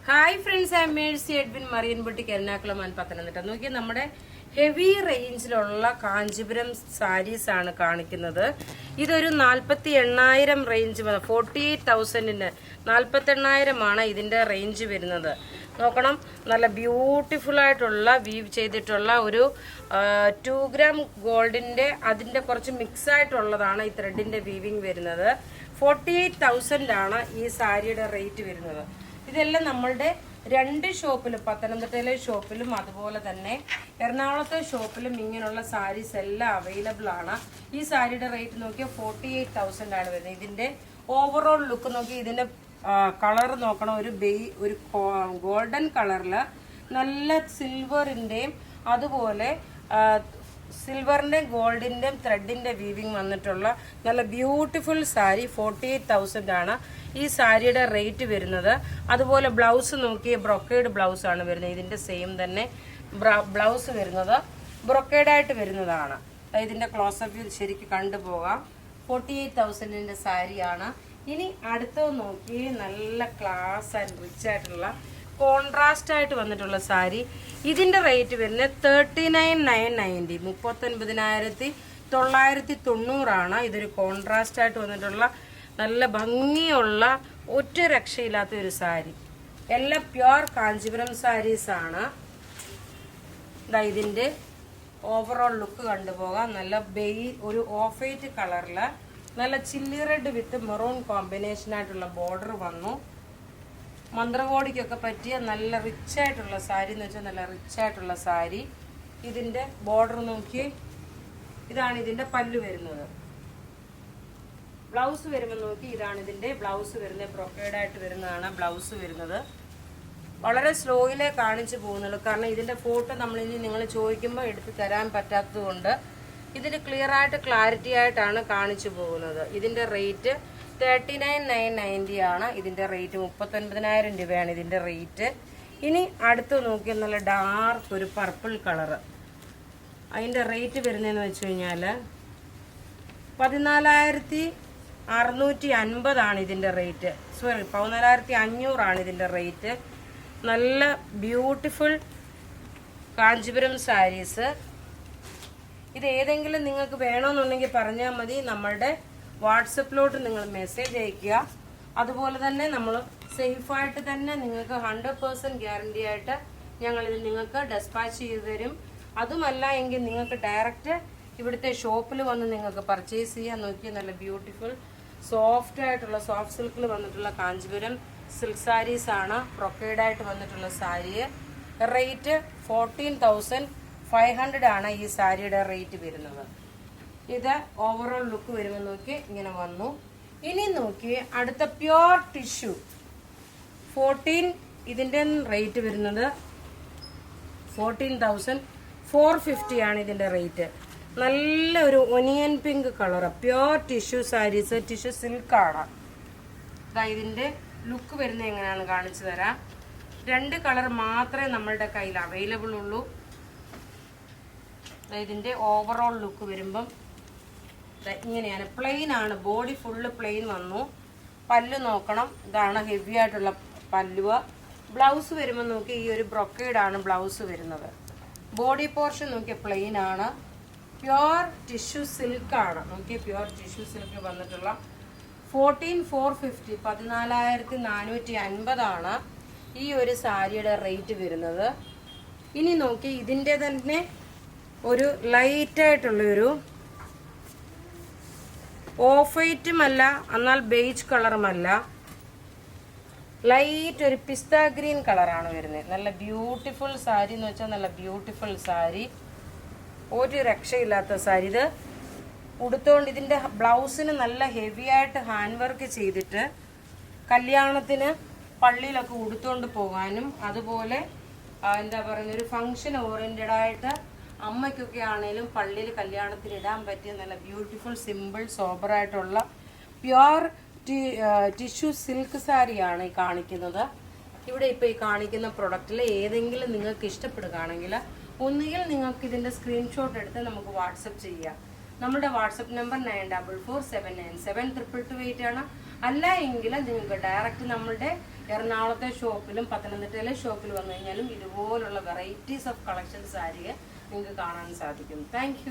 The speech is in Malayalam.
Hi friends, I am Mercy Edwin Marian boutique Ernakulam and Pathanamthitta. നോക്കി നമ്മുടെ ഹെവി റേഞ്ചിലുള്ള കാഞ്ചീപുരം സാരീസ് ആണ് കാണിക്കുന്നത്. ഇതൊരു 48,000 റേഞ്ച്, 48,000-ന് 48,000 ഇതിന്റെ റേഞ്ച് വരുന്നത്. നോക്കണം, നല്ല ബ്യൂട്ടിഫുൾ ആയിട്ടുള്ള വീവ് ചെയ്തിട്ടുള്ള ഒരു 2 ഗ്രാം ഗോൾഡിന്റെ അതിന്റെ കുറച്ച് മിക്സ് ആയിട്ടുള്ളതാണ് ഈ ത്രെഡിന്റെ വീവിങ് വരുന്നത്. 48,000 ആണ് ഈ സാരിയുടെ റേറ്റ് വരുന്നത്. ഇതെല്ലാം നമ്മളുടെ 2 ഷോപ്പിലും, പത്തനംതിട്ടയിലെ ഷോപ്പിലും അതുപോലെ തന്നെ എറണാകുളത്തെ ഷോപ്പിലും ഇങ്ങനെയുള്ള സാരീസ് എല്ലാം അവൈലബിൾ ആണ്. ഈ സാരിയുടെ റേറ്റ് നോക്കിയാൽ 48,000 ആണ് വരുന്നത്. ഇതിന്റെ ഓവറോൾ ലുക്ക് നോക്കി, ഇതിന്റെ കളർ നോക്കണം, ഒരു ഗോൾഡൻ കളറില് നല്ല സിൽവറിന്റെയും അതുപോലെ സിൽവറിന്റെയും ഗോൾഡിന്റെയും ത്രെഡിന്റെ വീവിങ് വന്നിട്ടുള്ള നല്ല ബ്യൂട്ടിഫുൾ സാരി. 48,000 ആണ് ഈ സാരിയുടെ റേറ്റ് വരുന്നത്. അതുപോലെ ബ്ലൗസ് നോക്കിയ ബ്രൊക്കേഡ് ബ്ലൗസ് ആണ് വരുന്നത്. ഇതിന്റെ സെയിം തന്നെ ബ്ലൗസ് വരുന്നത് ബ്രൊക്കേഡായിട്ട് വരുന്നതാണ്. ഇതിന്റെ ക്ലോസപ്പ് വ്യൂ ശരിക്കും കണ്ടുപോകാം. 48,000-ന്റെ സാരിയാണ്. ഇനി അടുത്തത് നോക്കി, നല്ല ക്ലാസ് ആൻഡ് റിച്ച് ആയിട്ടുള്ള കോൺട്രാസ്റ്റ് ആയിട്ട് വന്നിട്ടുള്ള സാരി. ഇതിന്റെ റേറ്റ് വരുന്നത് 39,990, 39,990 ആണ്. ഇതൊരു കോൺട്രാസ്റ്റ് ആയിട്ട് വന്നിട്ടുള്ള നല്ല ഭംഗിയുള്ള ഒറ്റ രക്ഷയില്ലാത്ത ഒരു സാരി. എല്ലാം പ്യുർ കാഞ്ചീപുരം സാരീസ് ആണ്. ഇതിന്റെ ഓവറോൾ ലുക്ക് കണ്ടുപോകാം. നല്ല ഒരു ഓഫ് വൈറ്റ് കളറില് നല്ല chilli read with maroon combination ആയിട്ടുള്ള ബോർഡർ വന്നു. മന്ത്രകോടിക്കൊക്കെ പറ്റിയ നല്ല റിച്ച് ആയിട്ടുള്ള സാരി എന്ന് വെച്ചാൽ നല്ല റിച്ച് ആയിട്ടുള്ള സാരി. ഇതിന്റെ ബോർഡർ നോക്കി, ഇതാണ് ഇതിന്റെ പല്ലു വരുന്നത്. ബ്ലൗസ് വരുമ്പോൾ നോക്കി, ഇതാണ് ഇതിന്റെ ബ്ലൗസ് വരുന്നത്. ബ്രൊക്കേഡായിട്ട് വരുന്നതാണ് ബ്ലൗസ് വരുന്നത്. വളരെ സ്ലോയിലേ കാണിച്ചു പോകുന്നുള്ളൂ, കാരണം ഇതിന്റെ ഫോട്ടോ നമ്മളിനി നിങ്ങൾ ചോദിക്കുമ്പോൾ എടുത്ത് തരാൻ പറ്റാത്തത് കൊണ്ട് ഇതിന് ക്ലിയർ ആയിട്ട് ക്ലാരിറ്റി ആയിട്ടാണ് കാണിച്ചു പോകുന്നത്. ഇതിന്റെ റേറ്റ് 39,990 ആണ്. ഇതിന്റെ റേറ്റ് 39,000 രൂപയാണ് ഇതിന്റെ റേറ്റ്. ഇനി അടുത്ത് നോക്കിയാൽ നല്ല ഡാർക്ക് ഒരു പർപ്പിൾ കളറ്. അതിന്റെ റേറ്റ് വരുന്നതെന്ന് വെച്ച് കഴിഞ്ഞാൽ 14,650 ആണ് ഇതിന്റെ റേറ്റ്. 14,500 ആണ് ഇതിന്റെ റേറ്റ്. നല്ല ബ്യൂട്ടിഫുൾ കാഞ്ചീപുരം സാരീസ്. ഇത് ഏതെങ്കിലും നിങ്ങൾക്ക് വേണമെന്നുണ്ടെങ്കിൽ പറഞ്ഞാൽ മതി. നമ്മളുടെ വാട്സപ്പിലോട്ട് നിങ്ങൾ മെസ്സേജ് അയക്കുക. അതുപോലെ തന്നെ നമ്മൾ സേഫായിട്ട് തന്നെ നിങ്ങൾക്ക് 100% ഗ്യാരണ്ടി ആയിട്ട് ഞങ്ങളിത് നിങ്ങൾക്ക് ഡെസ്പാച്ച് ചെയ്ത് തരും. അതുമല്ല എങ്കിൽ നിങ്ങൾക്ക് ഡയറക്റ്റ് ഇവിടുത്തെ ഷോപ്പിൽ വന്ന് നിങ്ങൾക്ക് പർച്ചേസ് ചെയ്യാൻ. നോക്കിയാൽ നല്ല ബ്യൂട്ടിഫുൾ സോഫ്റ്റ് ആയിട്ടുള്ള സോഫ്റ്റ് സിൽക്കിൽ വന്നിട്ടുള്ള കാഞ്ചീപുരം സിൽക്ക് സാരീസ് ആണ്. ബ്രൊക്കേഡായിട്ട് വന്നിട്ടുള്ള സാരി. റേറ്റ് 14,500 ആണ് ഈ സാരിയുടെ റേറ്റ് വരുന്നത്. ഇത് ഓവറോൾ ലുക്ക് വരുമ്പോൾ നോക്കി ഇങ്ങനെ വന്നു. ഇനി നോക്കി അടുത്ത പ്യുർ ടിഷ്യൂ 14, ഇതിന്റെ റേറ്റ് വരുന്നത് 14,450 ആണ് ഇതിന്റെ റേറ്റ്. നല്ല ഒരു onion pink colour pure tissue saris, tissue silk ആണ്. ഇതിന്റെ ലുക്ക് വരുന്നത് എങ്ങനെയാണ് കാണിച്ചു തരാം. 2 കളർ മാത്രമേ നമ്മളുടെ കയ്യിൽ അവൈലബിൾ ഉള്ളൂ. ഇതിന്റെ ഓവറോൾ ലുക്ക് വരുമ്പം ഇങ്ങനെയാണ്. പ്ലെയിൻ ആണ്, ബോഡി ഫുള്ള് പ്ലെയിൻ വന്നു. പല്ലു നോക്കണം, ഇതാണ് ഹെവി ആയിട്ടുള്ള പല്ലുവ. ബ്ലൗസ് വരുമ്പോൾ നോക്കി, ഈ ഒരു ബ്രൊക്കേഡ് ആണ് ബ്ലൗസ് വരുന്നത്. ബോഡി പോർഷൻ നോക്കിയ പ്ലെയിൻ ആണ്. പ്യുർ ടിഷ്യൂ സിൽക്ക് ആണ്. നോക്കിയ പ്യുർ ടിഷ്യൂ സിൽക്ക് വന്നിട്ടുള്ള 14,450, 14,450 ആണ് ഈ ഒരു സാരിയുടെ റേറ്റ് വരുന്നത്. ഇനി നോക്കി, ഇതിന്റെ തന്നെ ഒരു ലൈറ്റ് ആയിട്ടുള്ളൊരു ഓഫ് വൈറ്റുമല്ല, എന്നാൽ ബേജ് കളറുമല്ല, ലൈറ്റ് ഒരു പിസ്ത ഗ്രീൻ കളറാണ് വരുന്നത്. നല്ല ബ്യൂട്ടിഫുൾ സാരി എന്ന് വെച്ചാൽ നല്ല ബ്യൂട്ടിഫുൾ സാരി, ഒരു രക്ഷയില്ലാത്ത സാരി. ഇത് ഉടുത്തോണ്ട് ഇതിന്റെ ബ്ലൗസിന് നല്ല ഹെവി ആയിട്ട് ഹാൻഡ് വർക്ക് ചെയ്തിട്ട് കല്യാണത്തിന് പള്ളിയിലൊക്കെ ഉടുത്തോണ്ട് പോകാനും, അതുപോലെ എന്താ പറയുന്ന ഒരു ഫങ്ഷൻ ഓറിയന്റഡ് ആയിട്ട് അമ്മയ്ക്കൊക്കെ ആണെങ്കിലും പള്ളിയിൽ കല്യാണത്തിന് ഇടാൻ പറ്റിയ നല്ല ബ്യൂട്ടിഫുൾ സിമ്പിൾ സോബറായിട്ടുള്ള പ്യുർ ടിഷ്യൂ സിൽക്ക് സാരിയാണ് ഈ കാണിക്കുന്നത്. ഇവിടെ ഇപ്പോൾ ഈ കാണിക്കുന്ന പ്രൊഡക്റ്റിൽ ഏതെങ്കിലും നിങ്ങൾക്ക് ഇഷ്ടപ്പെടുകയാണെങ്കിൽ ഒന്നുകിൽ നിങ്ങൾക്ക് ഇതിന്റെ സ്ക്രീൻഷോട്ട് എടുത്ത് നമുക്ക് വാട്സപ്പ് ചെയ്യാം. നമ്മുടെ വാട്സപ്പ് നമ്പർ 9447972228 ആണ്. അല്ല എങ്കിൽ നിങ്ങൾക്ക് ഡയറക്റ്റ് നമ്മളുടെ എറണാകുളത്തെ ഷോപ്പിലും പത്തനംതിട്ടയിലെ ഷോപ്പിൽ വന്നു കഴിഞ്ഞാലും ഇതുപോലുള്ള വെറൈറ്റീസ് ഓഫ് കളക്ഷൻ സാരിയെ നിങ്ങൾക്ക് കാണാൻ സാധിക്കും. താങ്ക്